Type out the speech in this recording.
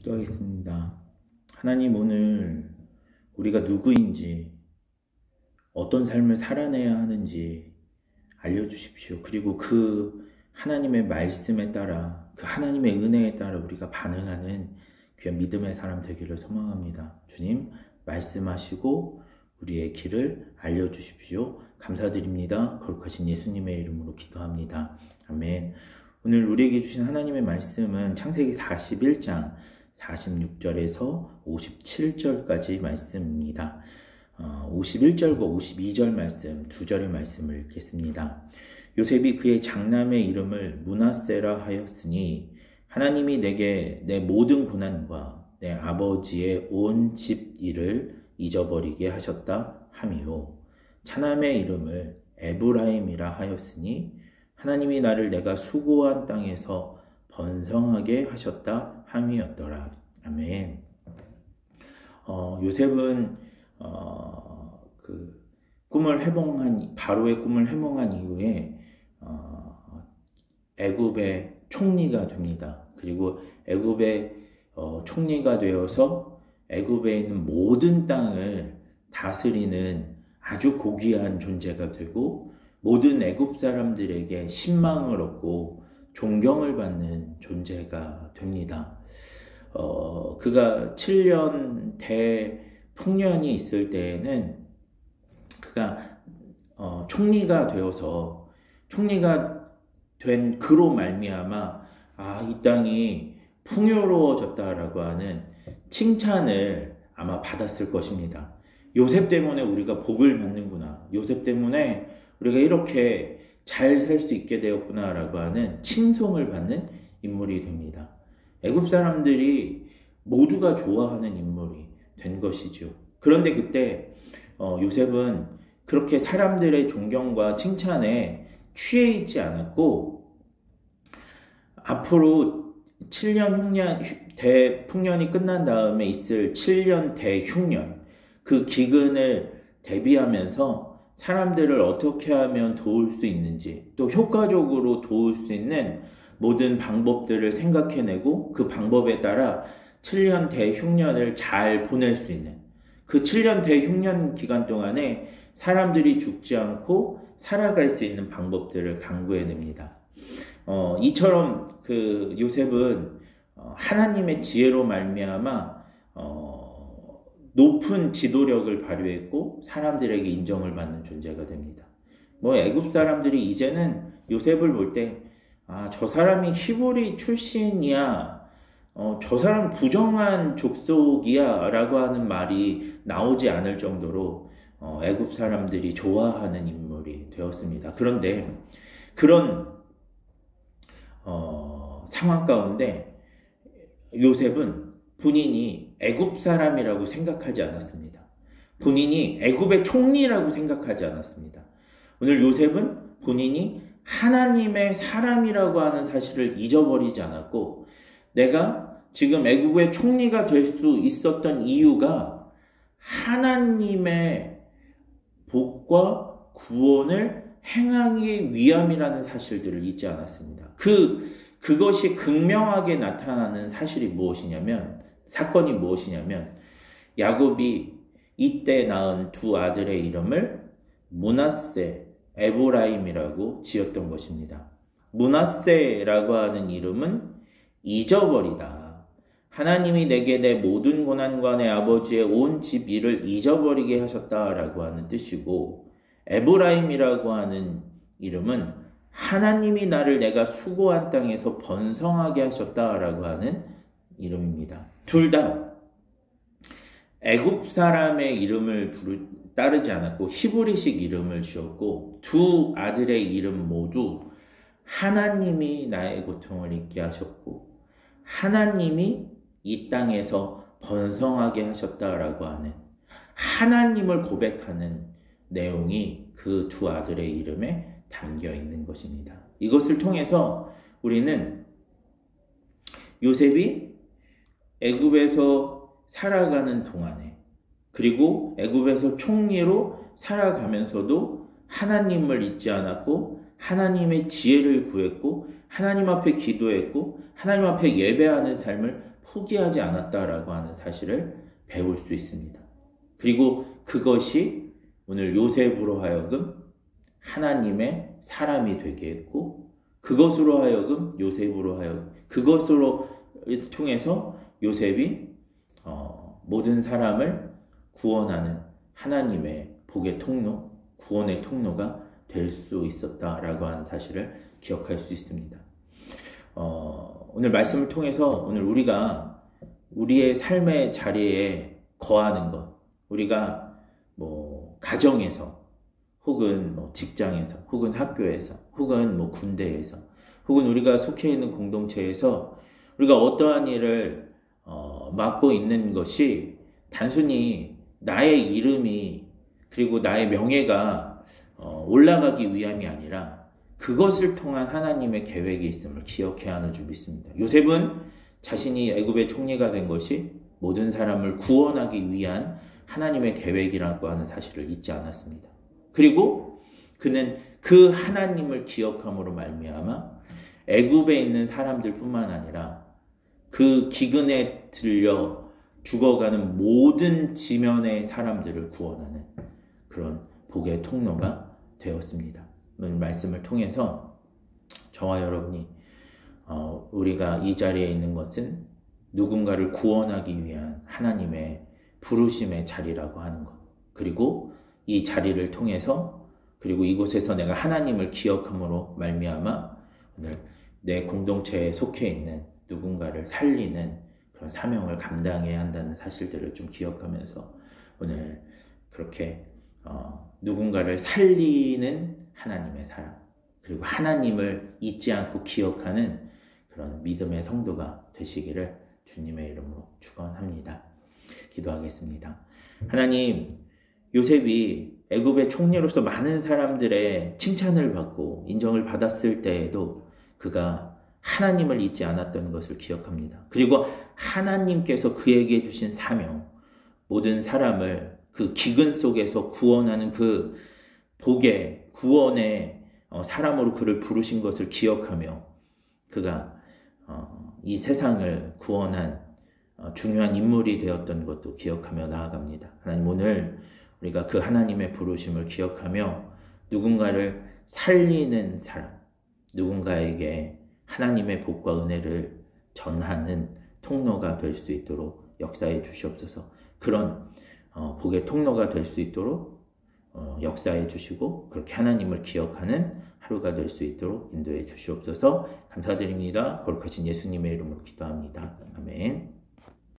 기도하겠습니다. 하나님, 오늘 우리가 누구인지, 어떤 삶을 살아내야 하는지 알려주십시오. 그리고 그 하나님의 말씀에 따라, 그 하나님의 은혜에 따라 우리가 반응하는 귀한 믿음의 사람 되기를 소망합니다. 주님, 말씀하시고 우리의 길을 알려주십시오. 감사드립니다. 거룩하신 예수님의 이름으로 기도합니다. 아멘. 오늘 우리에게 주신 하나님의 말씀은 창세기 41장 46절에서 57절까지 말씀입니다. 51절과 52절 말씀, 두 절의 말씀을 읽겠습니다. 요셉이 그의 장남의 이름을 므낫세라 하였으니 하나님이 내게 내 모든 고난과 내 아버지의 온 집 일을 잊어버리게 하셨다 함이요. 차남의 이름을 에브라임이라 하였으니 하나님이 나를 내가 수고한 땅에서 번성하게 하셨다 함이었더라. 아멘. 요셉은 바로의 꿈을 해몽한 이후에 애굽의 총리가 됩니다. 그리고 애굽의 총리가 되어서 애굽에 있는 모든 땅을 다스리는 아주 고귀한 존재가 되고 모든 애굽 사람들에게 신망을 얻고 존경을 받는 존재가 됩니다. 그가 7년 대풍년이 있을 때에는 그가 총리가 되어서 총리가 된 그로 말미암아 이 땅이 풍요로워졌다라고 하는 칭찬을 아마 받았을 것입니다. 요셉 때문에 우리가 복을 받는구나. 요셉 때문에 우리가 이렇게 잘 살 수 있게 되었구나 라고 하는 칭송을 받는 인물이 됩니다. 애굽 사람들이 모두가 좋아하는 인물이 된 것이죠. 그런데 그때 요셉은 그렇게 사람들의 존경과 칭찬에 취해 있지 않았고 앞으로 7년 대풍년이 끝난 다음에 있을 7년 대흉년, 그 기근을 대비하면서 사람들을 어떻게 하면 도울 수 있는지, 또 효과적으로 도울 수 있는 모든 방법들을 생각해내고 그 방법에 따라 7년 대흉년을 잘 보낼 수 있는, 그 7년 대흉년 기간 동안에 사람들이 죽지 않고 살아갈 수 있는 방법들을 강구해냅니다. 이처럼 그 요셉은 하나님의 지혜로 말미암아 높은 지도력을 발휘했고 사람들에게 인정을 받는 존재가 됩니다. 애굽 사람들이 이제는 요셉을 볼 때 저 사람이 히브리 출신이야, 저 사람 부정한 족속이야 라고 하는 말이 나오지 않을 정도로 애굽 사람들이 좋아하는 인물이 되었습니다. 그런데 그런 상황 가운데 요셉은 본인이 애굽 사람이라고 생각하지 않았습니다. 본인이 애굽의 총리라고 생각하지 않았습니다. 오늘 요셉은 본인이 하나님의 사람이라고 하는 사실을 잊어버리지 않았고, 내가 지금 애굽의 총리가 될 수 있었던 이유가 하나님의 복과 구원을 행하기 위함이라는 사실들을 잊지 않았습니다. 그것이 극명하게 나타나는 사건이 무엇이냐면 야곱이 이때 낳은 두 아들의 이름을 므낫세, 에브라임이라고 지었던 것입니다. 므낫세라고 하는 이름은 잊어버리다. 하나님이 내게 내 모든 고난과 내 아버지의 온 집 일을 잊어버리게 하셨다라고 하는 뜻이고, 에브라임이라고 하는 이름은 하나님이 나를 내가 수고한 땅에서 번성하게 하셨다라고 하는 이름입니다. 둘 다 애굽 사람의 이름을 따르지 않았고 히브리식 이름을 지었고, 두 아들의 이름 모두 하나님이 나의 고통을 잊게 하셨고 하나님이 이 땅에서 번성하게 하셨다라고 하는 하나님을 고백하는 내용이 그 두 아들의 이름에 담겨 있는 것입니다. 이것을 통해서 우리는 요셉이 애굽에서 살아가는 동안에, 그리고 애굽에서 총리로 살아가면서도 하나님을 잊지 않았고 하나님의 지혜를 구했고 하나님 앞에 기도했고 하나님 앞에 예배하는 삶을 포기하지 않았다라고 하는 사실을 배울 수 있습니다. 그리고 그것이 오늘 요셉으로 하여금 하나님의 사람이 되게 했고, 그것으로 하여금 요셉으로 하여금 그것으로 통해서 요셉이 모든 사람을 구원하는 하나님의 복의 통로, 구원의 통로가 될 수 있었다라고 하는 사실을 기억할 수 있습니다. 오늘 말씀을 통해서 오늘 우리가 우리의 삶의 자리에 거하는 것, 우리가 뭐 가정에서, 혹은 뭐 직장에서, 혹은 학교에서, 혹은 뭐 군대에서, 혹은 우리가 속해 있는 공동체에서 우리가 어떠한 일을 맡고 있는 것이 단순히 나의 이름이 그리고 나의 명예가 올라가기 위함이 아니라 그것을 통한 하나님의 계획이 있음을 기억해야 하는 줄 믿습니다. 요셉은 자신이 애굽의 총리가 된 것이 모든 사람을 구원하기 위한 하나님의 계획이라고 하는 사실을 잊지 않았습니다. 그리고 그는 그 하나님을 기억함으로 말미암아 애굽에 있는 사람들뿐만 아니라 그 기근에 들려 죽어가는 모든 지면의 사람들을 구원하는 그런 복의 통로가 되었습니다. 오늘 말씀을 통해서 저와 여러분이 우리가 이 자리에 있는 것은 누군가를 구원하기 위한 하나님의 부르심의 자리라고 하는 것, 그리고 이 자리를 통해서, 그리고 이곳에서 내가 하나님을 기억함으로 말미암아 오늘 내 공동체에 속해 있는 누군가를 살리는 그런 사명을 감당해야 한다는 사실들을 좀 기억하면서 오늘 그렇게 누군가를 살리는 하나님의 사람, 그리고 하나님을 잊지 않고 기억하는 그런 믿음의 성도가 되시기를 주님의 이름으로 축원합니다. 기도하겠습니다. 하나님, 요셉이 애굽의 총리로서 많은 사람들의 칭찬을 받고 인정을 받았을 때에도 그가 하나님을 잊지 않았던 것을 기억합니다. 그리고 하나님께서 그에게 주신 사명, 모든 사람을 그 기근 속에서 구원하는 그 복의 구원의 사람으로 그를 부르신 것을 기억하며 그가 이 세상을 구원한 중요한 인물이 되었던 것도 기억하며 나아갑니다. 하나님, 오늘 우리가 그 하나님의 부르심을 기억하며 누군가를 살리는 사람, 누군가에게 하나님의 복과 은혜를 전하는 통로가 될 수 있도록 역사해 주시옵소서. 그런 복의 통로가 될 수 있도록 역사해 주시고 그렇게 하나님을 기억하는 하루가 될 수 있도록 인도해 주시옵소서. 감사드립니다. 거룩하신 예수님의 이름으로 기도합니다. 아멘.